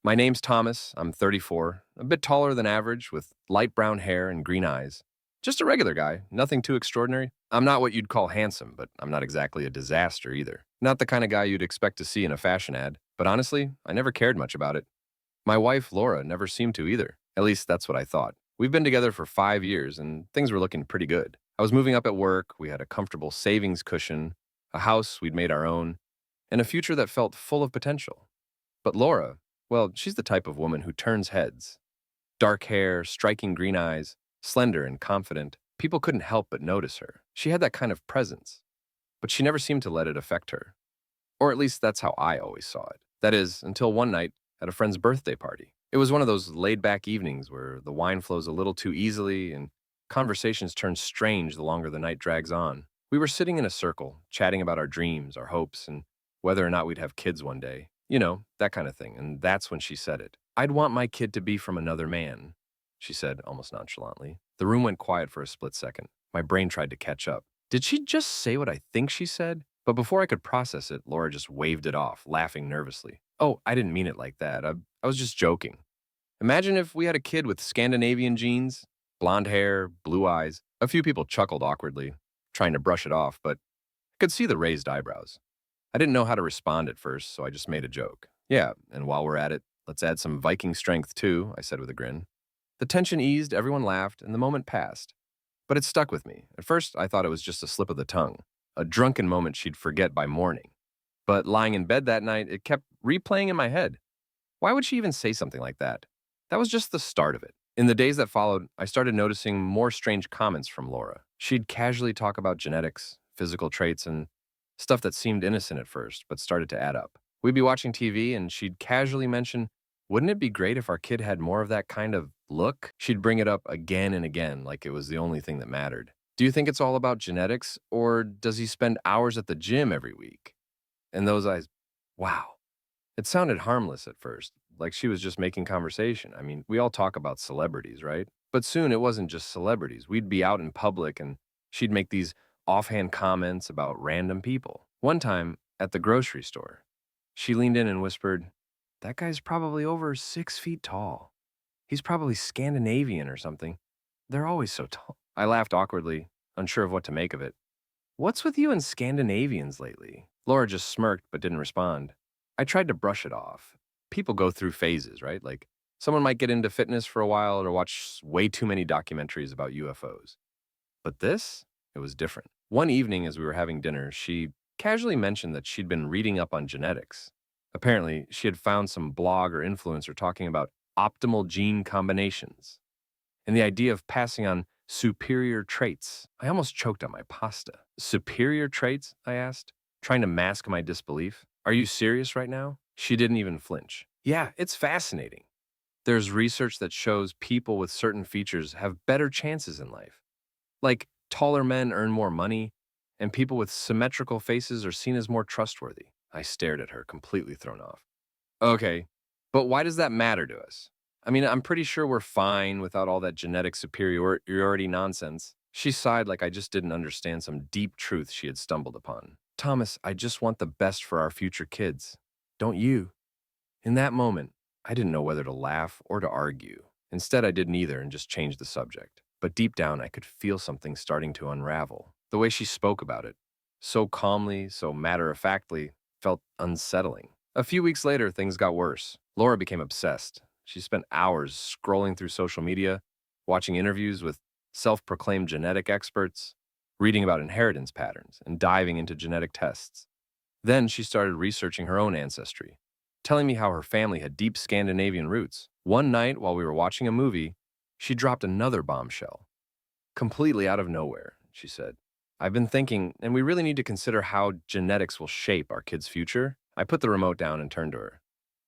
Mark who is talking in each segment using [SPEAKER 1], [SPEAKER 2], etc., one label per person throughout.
[SPEAKER 1] My name's Thomas. I'm 34, a bit taller than average, with light brown hair and green eyes. Just a regular guy, nothing too extraordinary. I'm not what you'd call handsome, but I'm not exactly a disaster either. Not the kind of guy you'd expect to see in a fashion ad, but honestly, I never cared much about it. My wife, Laura, never seemed to either. At least that's what I thought. We've been together for 5 years, and things were looking pretty good. I was moving up at work, we had a comfortable savings cushion, a house we'd made our own, and a future that felt full of potential. But Laura, well, she's the type of woman who turns heads. Dark hair, striking green eyes, slender and confident. People couldn't help but notice her. She had that kind of presence, but she never seemed to let it affect her. Or at least that's how I always saw it. That is, until one night at a friend's birthday party. It was one of those laid back evenings where the wine flows a little too easily and conversations turn strange the longer the night drags on. We were sitting in a circle, chatting about our dreams, our hopes, and whether or not we'd have kids one day. You know, that kind of thing. And that's when she said it. "I'd want my kid to be from another man," she said almost nonchalantly. The room went quiet for a split second. My brain tried to catch up. Did she just say what I think she said? But before I could process it, Laura just waved it off, laughing nervously. "Oh, I didn't mean it like that. I was just joking. Imagine if we had a kid with Scandinavian genes, blonde hair, blue eyes." A few people chuckled awkwardly, trying to brush it off, but I could see the raised eyebrows. I didn't know how to respond at first, so I just made a joke. "Yeah, and while we're at it, let's add some Viking strength too," I said with a grin. The tension eased, everyone laughed, and the moment passed. But it stuck with me. At first, I thought it was just a slip of the tongue, a drunken moment she'd forget by morning. But lying in bed that night, it kept replaying in my head. Why would she even say something like that? That was just the start of it. In the days that followed, I started noticing more strange comments from Laura. She'd casually talk about genetics, physical traits, and stuff that seemed innocent at first, but started to add up. We'd be watching TV, and she'd casually mention, "Wouldn't it be great if our kid had more of that kind of look?" She'd bring it up again and again, like it was the only thing that mattered. "Do you think it's all about genetics, or does he spend hours at the gym every week?" And those eyes, wow. It sounded harmless at first, like she was just making conversation. I mean, we all talk about celebrities, right? But soon it wasn't just celebrities. We'd be out in public and she'd make these offhand comments about random people. One time at the grocery store, she leaned in and whispered, "That guy's probably over 6 feet tall. He's probably Scandinavian or something. They're always so tall." I laughed awkwardly, unsure of what to make of it. "What's with you and Scandinavians lately?" Laura just smirked but didn't respond. I tried to brush it off. People go through phases, right? Like, someone might get into fitness for a while or watch way too many documentaries about UFOs. But this? It was different. One evening, as we were having dinner, she casually mentioned that she'd been reading up on genetics. Apparently, she had found some blog or influencer talking about optimal gene combinations and the idea of passing on superior traits. I almost choked on my pasta. "Superior traits?" I asked, trying to mask my disbelief. "Are you serious right now?" She didn't even flinch. "Yeah, it's fascinating. There's research that shows people with certain features have better chances in life. Like, taller men earn more money, and people with symmetrical faces are seen as more trustworthy." I stared at her, completely thrown off. "Okay, but why does that matter to us? I mean, I'm pretty sure we're fine without all that genetic superiority nonsense." She sighed like I just didn't understand some deep truth she had stumbled upon. "Thomas, I just want the best for our future kids. Don't you?" In that moment, I didn't know whether to laugh or to argue. Instead, I did neither and just changed the subject. But deep down, I could feel something starting to unravel. The way she spoke about it, so calmly, so matter-of-factly, felt unsettling. A few weeks later, things got worse. Laura became obsessed. She spent hours scrolling through social media, watching interviews with self-proclaimed genetic experts, reading about inheritance patterns, and diving into genetic tests. Then she started researching her own ancestry, telling me how her family had deep Scandinavian roots. One night, while we were watching a movie, she dropped another bombshell. "Completely out of nowhere," she said, "I've been thinking, and we really need to consider how genetics will shape our kids' future." I put the remote down and turned to her.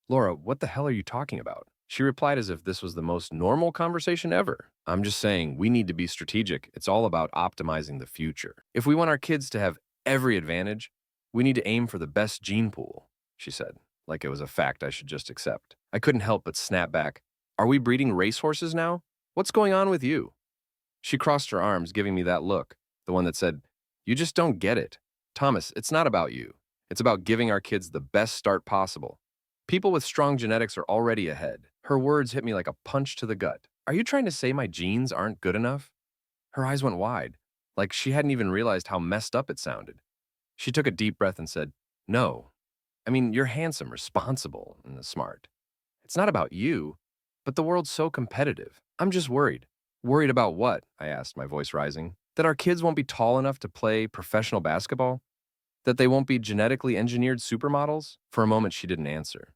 [SPEAKER 1] "Laura, what the hell are you talking about?" She replied as if this was the most normal conversation ever. "I'm just saying, we need to be strategic. It's all about optimizing the future. If we want our kids to have every advantage, we need to aim for the best gene pool," she said, like it was a fact I should just accept. I couldn't help but snap back. "Are we breeding racehorses now? What's going on with you?" She crossed her arms, giving me that look, the one that said, "You just don't get it. Thomas, it's not about you. It's about giving our kids the best start possible. People with strong genetics are already ahead. Her words hit me like a punch to the gut. Are you trying to say my genes aren't good enough? Her eyes went wide, like she hadn't even realized how messed up it sounded. She took a deep breath and said, No. I mean, you're handsome, responsible, and smart. It's not about you, but the world's so competitive. I'm just worried. Worried about what? I asked, my voice rising. That our kids won't be tall enough to play professional basketball? That they won't be genetically engineered supermodels? For a moment, she didn't answer.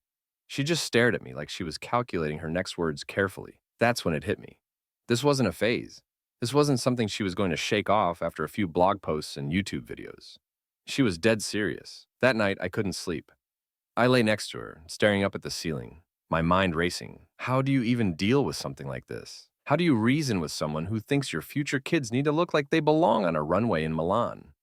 [SPEAKER 1] She just stared at me like she was calculating her next words carefully. That's when it hit me. This wasn't a phase. This wasn't something she was going to shake off after a few blog posts and YouTube videos. She was dead serious. That night, I couldn't sleep. I lay next to her, staring up at the ceiling, my mind racing. How do you even deal with something like this? How do you reason with someone who thinks your future kids need to look like they belong on a runway in Milan?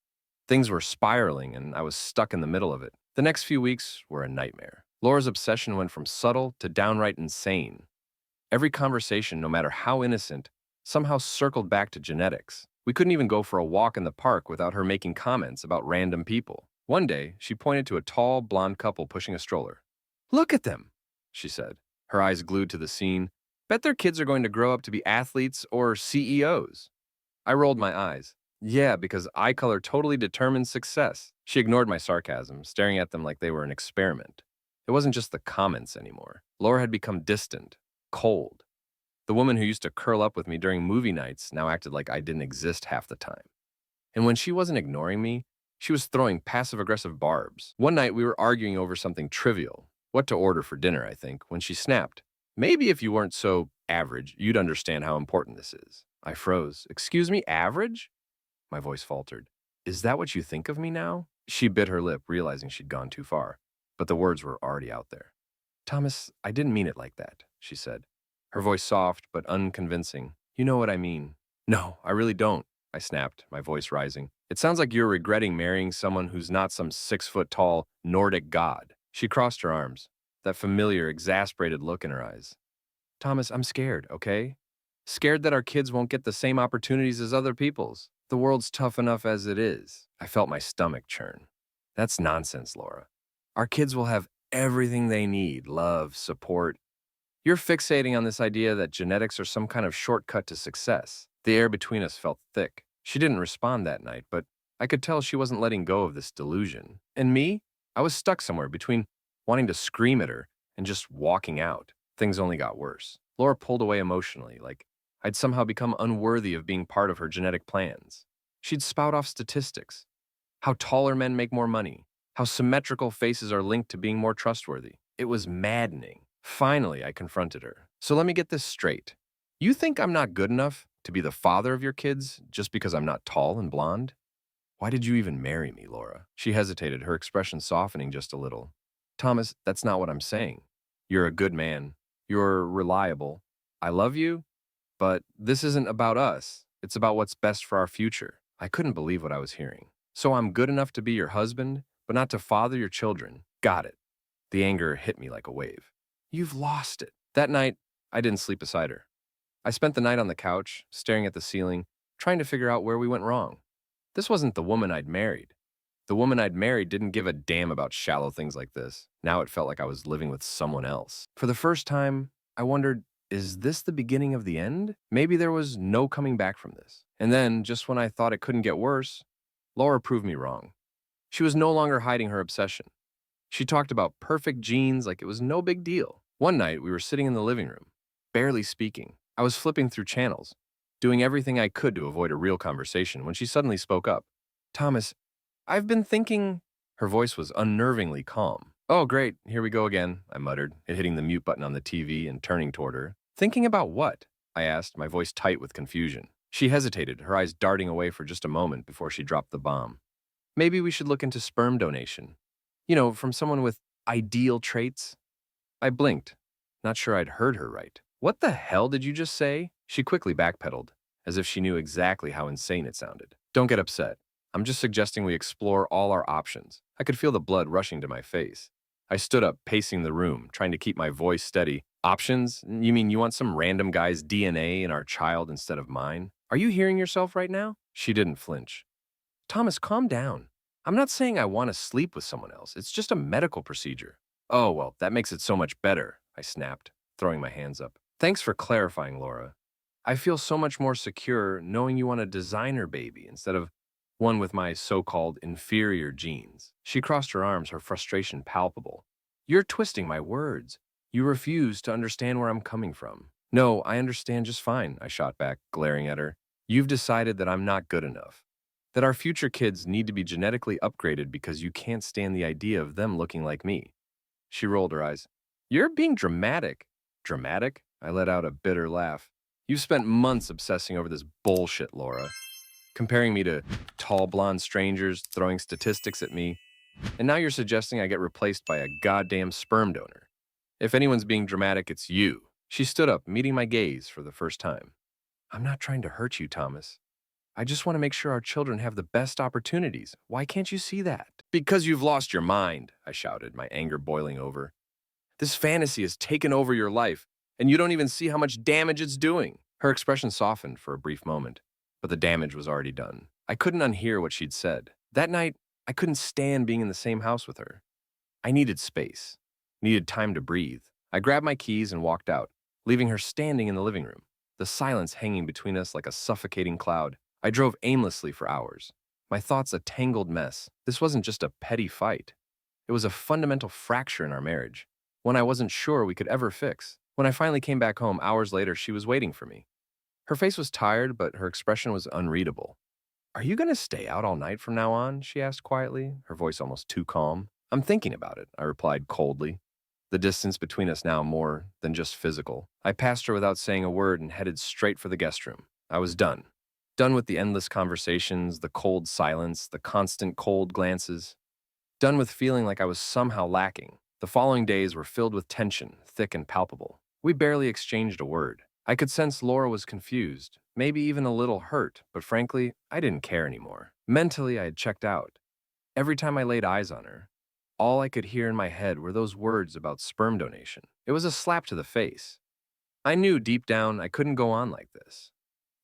[SPEAKER 1] Things were spiraling, and I was stuck in the middle of it. The next few weeks were a nightmare. Laura's obsession went from subtle to downright insane. Every conversation, no matter how innocent, somehow circled back to genetics. We couldn't even go for a walk in the park without her making comments about random people. One day, she pointed to a tall, blonde couple pushing a stroller. Look at them, she said, her eyes glued to the scene. Bet their kids are going to grow up to be athletes or CEOs. I rolled my eyes. Yeah, because eye color totally determines success. She ignored my sarcasm, staring at them like they were an experiment. It wasn't just the comments anymore. Laura had become distant, cold. The woman who used to curl up with me during movie nights now acted like I didn't exist half the time. And when she wasn't ignoring me, she was throwing passive-aggressive barbs. One night, we were arguing over something trivial, what to order for dinner, I think, when she snapped. Maybe if you weren't so average, you'd understand how important this is. I froze. Excuse me, average? My voice faltered. Is that what you think of me now? She bit her lip, realizing she'd gone too far. But the words were already out there. Thomas, I didn't mean it like that, she said. Her voice soft but unconvincing. You know what I mean. No, I really don't, I snapped, my voice rising. It sounds like you're regretting marrying someone who's not some 6-foot-tall Nordic god. She crossed her arms, that familiar, exasperated look in her eyes. Thomas, I'm scared, okay? Scared that our kids won't get the same opportunities as other people's. The world's tough enough as it is. I felt my stomach churn. That's nonsense, Laura. Our kids will have everything they need, love, support. You're fixating on this idea that genetics are some kind of shortcut to success. The air between us felt thick. She didn't respond that night, but I could tell she wasn't letting go of this delusion. And me? I was stuck somewhere between wanting to scream at her and just walking out. Things only got worse. Laura pulled away emotionally, like I'd somehow become unworthy of being part of her genetic plans. She'd spout off statistics. How taller men make more money. How symmetrical faces are linked to being more trustworthy. It was maddening. Finally, I confronted her. So let me get this straight. You think I'm not good enough to be the father of your kids just because I'm not tall and blonde? Why did you even marry me, Laura? She hesitated, her expression softening just a little. Thomas, that's not what I'm saying. You're a good man. You're reliable. I love you, but this isn't about us. It's about what's best for our future. I couldn't believe what I was hearing. So I'm good enough to be your husband, but not to father your children. Got it. The anger hit me like a wave. You've lost it. That night, I didn't sleep beside her. I spent the night on the couch, staring at the ceiling, trying to figure out where we went wrong. This wasn't the woman I'd married. The woman I'd married didn't give a damn about shallow things like this. Now it felt like I was living with someone else. For the first time, I wondered, is this the beginning of the end? Maybe there was no coming back from this. And then, just when I thought it couldn't get worse, Laura proved me wrong. She was no longer hiding her obsession. She talked about perfect genes like it was no big deal. One night, we were sitting in the living room, barely speaking. I was flipping through channels, doing everything I could to avoid a real conversation when she suddenly spoke up. Thomas, I've been thinking. Her voice was unnervingly calm. Oh, great, here we go again, I muttered, hitting the mute button on the TV and turning toward her. Thinking about what? I asked, my voice tight with confusion. She hesitated, her eyes darting away for just a moment before she dropped the bomb. Maybe we should look into sperm donation. You know, from someone with ideal traits. I blinked, not sure I'd heard her right. What the hell did you just say? She quickly backpedaled, as if she knew exactly how insane it sounded. Don't get upset. I'm just suggesting we explore all our options. I could feel the blood rushing to my face. I stood up, pacing the room, trying to keep my voice steady. Options? You mean you want some random guy's DNA in our child instead of mine? Are you hearing yourself right now? She didn't flinch. Thomas, calm down. I'm not saying I want to sleep with someone else. It's just a medical procedure. Oh, well, that makes it so much better, I snapped, throwing my hands up. Thanks for clarifying, Laura. I feel so much more secure knowing you want a designer baby instead of one with my so-called inferior genes. She crossed her arms, her frustration palpable. You're twisting my words. You refuse to understand where I'm coming from. No, I understand just fine, I shot back, glaring at her. You've decided that I'm not good enough. That our future kids need to be genetically upgraded because you can't stand the idea of them looking like me. She rolled her eyes. You're being dramatic. Dramatic? I let out a bitter laugh. You've spent months obsessing over this bullshit, Laura. Comparing me to tall blonde strangers, throwing statistics at me, and now you're suggesting I get replaced by a goddamn sperm donor. If anyone's being dramatic, it's you. She stood up, meeting my gaze for the first time. I'm not trying to hurt you, Thomas. I just want to make sure our children have the best opportunities. Why can't you see that? Because you've lost your mind, I shouted, my anger boiling over. This fantasy has taken over your life, and you don't even see how much damage it's doing. Her expression softened for a brief moment, but the damage was already done. I couldn't unhear what she'd said. That night, I couldn't stand being in the same house with her. I needed space, needed time to breathe. I grabbed my keys and walked out, leaving her standing in the living room, the silence hanging between us like a suffocating cloud. I drove aimlessly for hours, my thoughts a tangled mess. This wasn't just a petty fight. It was a fundamental fracture in our marriage, one I wasn't sure we could ever fix. When I finally came back home hours later, she was waiting for me. Her face was tired, but her expression was unreadable. Are you going to stay out all night from now on? She asked quietly, her voice almost too calm. I'm thinking about it, I replied coldly. The distance between us now more than just physical. I passed her without saying a word and headed straight for the guest room. I was done. Done with the endless conversations, the cold silence, the constant cold glances. Done with feeling like I was somehow lacking. The following days were filled with tension, thick and palpable. We barely exchanged a word. I could sense Laura was confused, maybe even a little hurt, but frankly, I didn't care anymore. Mentally, I had checked out. Every time I laid eyes on her, all I could hear in my head were those words about sperm donation. It was a slap to the face. I knew deep down I couldn't go on like this.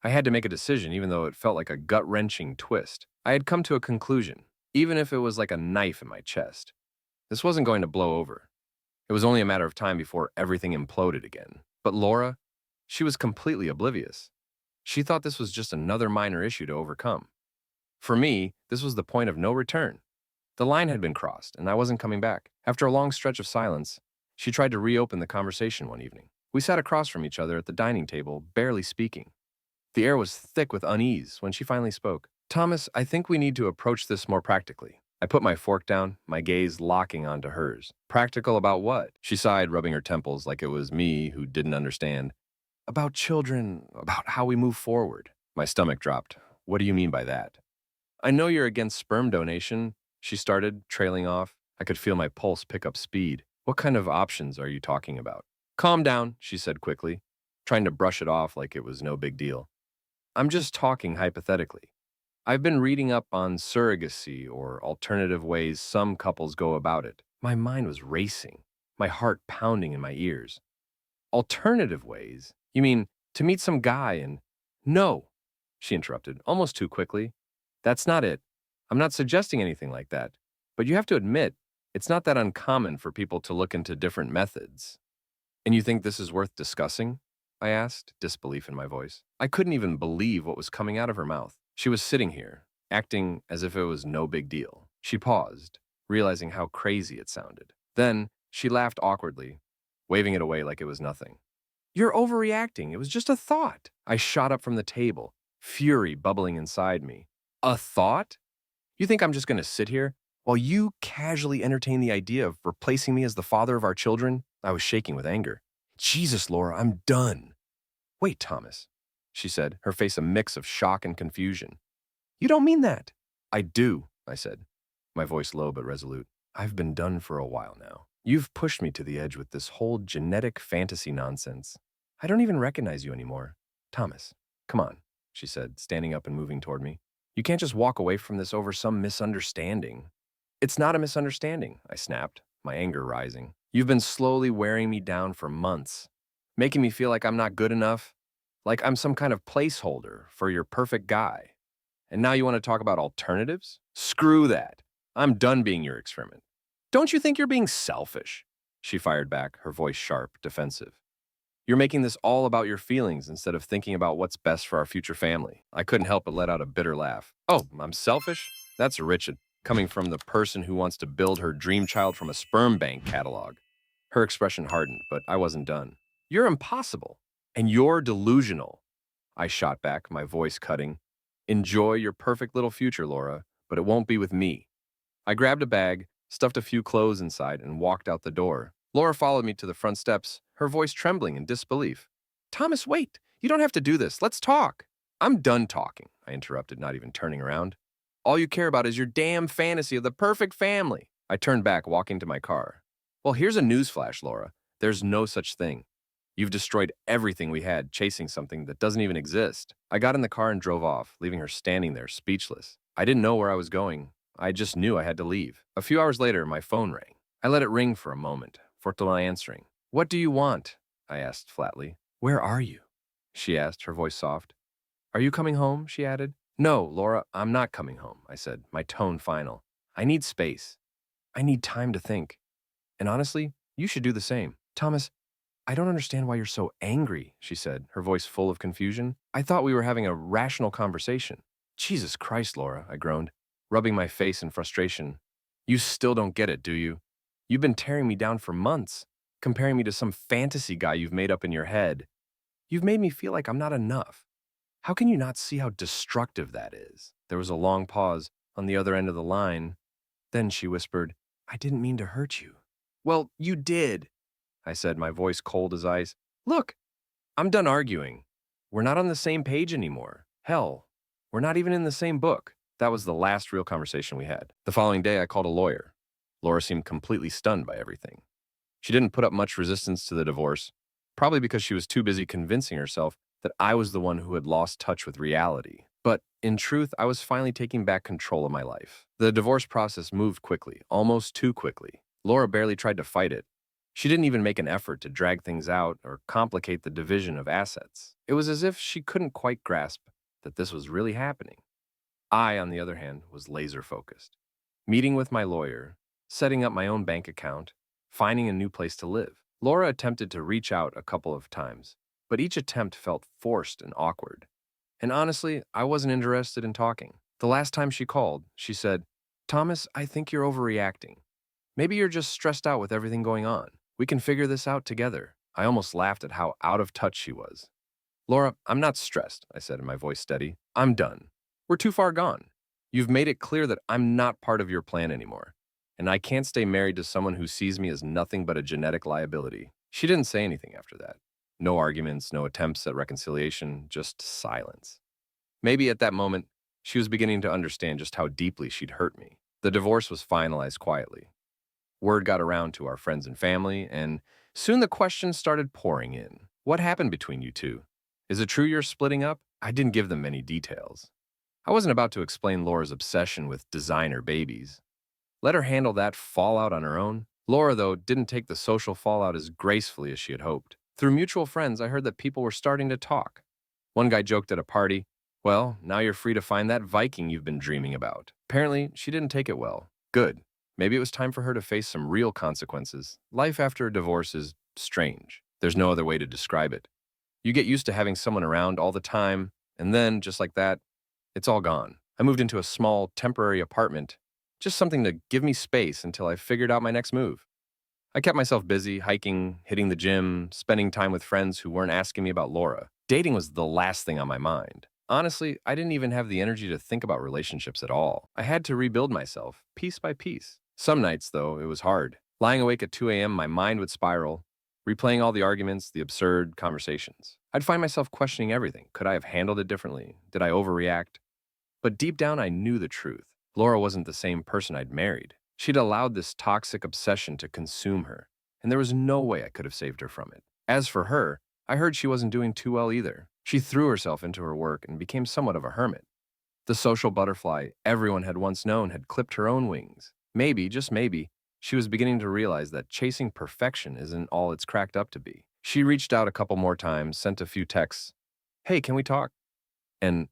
[SPEAKER 1] I had to make a decision, even though it felt like a gut-wrenching twist. I had come to a conclusion, even if it was like a knife in my chest. This wasn't going to blow over. It was only a matter of time before everything imploded again. But Laura, she was completely oblivious. She thought this was just another minor issue to overcome. For me, this was the point of no return. The line had been crossed, and I wasn't coming back. After a long stretch of silence, she tried to reopen the conversation one evening. We sat across from each other at the dining table, barely speaking. The air was thick with unease when she finally spoke. Thomas, I think we need to approach this more practically. I put my fork down, my gaze locking onto hers. Practical about what? She sighed, rubbing her temples like it was me who didn't understand. About children, about how we move forward. My stomach dropped. What do you mean by that? I know you're against sperm donation, she started, trailing off. I could feel my pulse pick up speed. What kind of options are you talking about? Calm down, she said quickly, trying to brush it off like it was no big deal. I'm just talking hypothetically. I've been reading up on surrogacy or alternative ways some couples go about it. My mind was racing, my heart pounding in my ears. Alternative ways? You mean to meet some guy and... No, she interrupted, almost too quickly. That's not it. I'm not suggesting anything like that. But you have to admit, it's not that uncommon for people to look into different methods. And you think this is worth discussing? I asked, disbelief in my voice. I couldn't even believe what was coming out of her mouth. She was sitting here, acting as if it was no big deal. She paused, realizing how crazy it sounded. Then, she laughed awkwardly, waving it away like it was nothing. You're overreacting. It was just a thought. I shot up from the table, fury bubbling inside me. A thought? You think I'm just going to sit here while you casually entertain the idea of replacing me as the father of our children? I was shaking with anger. Jesus, Laura, I'm done. Wait, Thomas, she said, her face a mix of shock and confusion. You don't mean that. I do, I said, my voice low but resolute. I've been done for a while now. You've pushed me to the edge with this whole genetic fantasy nonsense. I don't even recognize you anymore. Thomas, come on, she said, standing up and moving toward me. You can't just walk away from this over some misunderstanding. It's not a misunderstanding, I snapped, my anger rising. You've been slowly wearing me down for months, making me feel like I'm not good enough, like I'm some kind of placeholder for your perfect guy. And now you want to talk about alternatives? Screw that. I'm done being your experiment. Don't you think you're being selfish? She fired back, her voice sharp, defensive. You're making this all about your feelings instead of thinking about what's best for our future family. I couldn't help but let out a bitter laugh. Oh, I'm selfish? That's rich coming from the person who wants to build her dream child from a sperm bank catalog. Her expression hardened, but I wasn't done. You're impossible. And you're delusional. I shot back, my voice cutting. Enjoy your perfect little future, Laura, but it won't be with me. I grabbed a bag, stuffed a few clothes inside, and walked out the door. Laura followed me to the front steps, her voice trembling in disbelief. Thomas, wait! You don't have to do this. Let's talk. I'm done talking, I interrupted, not even turning around. All you care about is your damn fantasy of the perfect family. I turned back, walking to my car. Well, here's a newsflash, Laura. There's no such thing. You've destroyed everything we had chasing something that doesn't even exist. I got in the car and drove off, leaving her standing there, speechless. I didn't know where I was going. I just knew I had to leave. A few hours later, my phone rang. I let it ring for a moment, Fortuna answering. What do you want? I asked flatly. Where are you? She asked, her voice soft. Are you coming home? She added. No, Laura, I'm not coming home, I said, my tone final. I need space. I need time to think. And honestly, you should do the same. Thomas, I don't understand why you're so angry, she said, her voice full of confusion. I thought we were having a rational conversation. Jesus Christ, Laura, I groaned, rubbing my face in frustration. You still don't get it, do you? You've been tearing me down for months, comparing me to some fantasy guy you've made up in your head. You've made me feel like I'm not enough. How can you not see how destructive that is? There was a long pause on the other end of the line. Then she whispered, I didn't mean to hurt you. Well, you did, I said, my voice cold as ice. Look, I'm done arguing. We're not on the same page anymore. Hell, we're not even in the same book. That was the last real conversation we had. The following day, I called a lawyer. Laura seemed completely stunned by everything. She didn't put up much resistance to the divorce, probably because she was too busy convincing herself that I was the one who had lost touch with reality. But in truth, I was finally taking back control of my life. The divorce process moved quickly, almost too quickly. Laura barely tried to fight it. She didn't even make an effort to drag things out or complicate the division of assets. It was as if she couldn't quite grasp that this was really happening. I, on the other hand, was laser-focused. Meeting with my lawyer, setting up my own bank account, finding a new place to live. Laura attempted to reach out a couple of times, but each attempt felt forced and awkward. And honestly, I wasn't interested in talking. The last time she called, she said, Thomas, I think you're overreacting. Maybe you're just stressed out with everything going on. We can figure this out together. I almost laughed at how out of touch she was. Laura, I'm not stressed, I said, my voice steady. I'm done. We're too far gone. You've made it clear that I'm not part of your plan anymore, and I can't stay married to someone who sees me as nothing but a genetic liability. She didn't say anything after that. No arguments, no attempts at reconciliation, just silence. Maybe at that moment, she was beginning to understand just how deeply she'd hurt me. The divorce was finalized quietly. Word got around to our friends and family, and soon the questions started pouring in. What happened between you two? Is it true you're splitting up? I didn't give them many details. I wasn't about to explain Laura's obsession with designer babies. Let her handle that fallout on her own. Laura, though, didn't take the social fallout as gracefully as she had hoped. Through mutual friends, I heard that people were starting to talk. One guy joked at a party, well, now you're free to find that Viking you've been dreaming about. Apparently, she didn't take it well. Good. Maybe it was time for her to face some real consequences. Life after a divorce is strange. There's no other way to describe it. You get used to having someone around all the time, and then, just like that, it's all gone. I moved into a small, temporary apartment, just something to give me space until I figured out my next move. I kept myself busy, hiking, hitting the gym, spending time with friends who weren't asking me about Laura. Dating was the last thing on my mind. Honestly, I didn't even have the energy to think about relationships at all. I had to rebuild myself, piece by piece. Some nights, though, it was hard. Lying awake at 2 a.m., my mind would spiral, replaying all the arguments, the absurd conversations. I'd find myself questioning everything. Could I have handled it differently? Did I overreact? But deep down, I knew the truth. Laura wasn't the same person I'd married. She'd allowed this toxic obsession to consume her, and there was no way I could have saved her from it. As for her, I heard she wasn't doing too well either. She threw herself into her work and became somewhat of a hermit. The social butterfly everyone had once known had clipped her own wings. Maybe, just maybe, she was beginning to realize that chasing perfection isn't all it's cracked up to be. She reached out a couple more times, sent a few texts. Hey, can we talk? And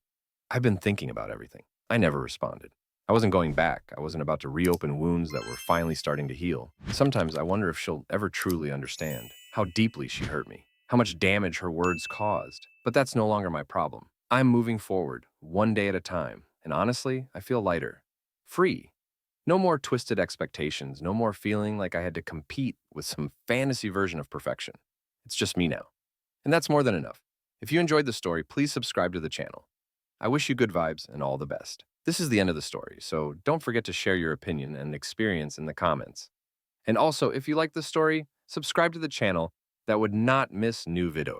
[SPEAKER 1] I've been thinking about everything. I never responded. I wasn't going back. I wasn't about to reopen wounds that were finally starting to heal. Sometimes I wonder if she'll ever truly understand how deeply she hurt me, how much damage her words caused. But that's no longer my problem. I'm moving forward, one day at a time. And honestly, I feel lighter, free. No more twisted expectations, no more feeling like I had to compete with some fantasy version of perfection. It's just me now. And that's more than enough. If you enjoyed the story, please subscribe to the channel. I wish you good vibes and all the best. This is the end of the story, so don't forget to share your opinion and experience in the comments. And also, if you like the story, subscribe to the channel that would not miss new videos.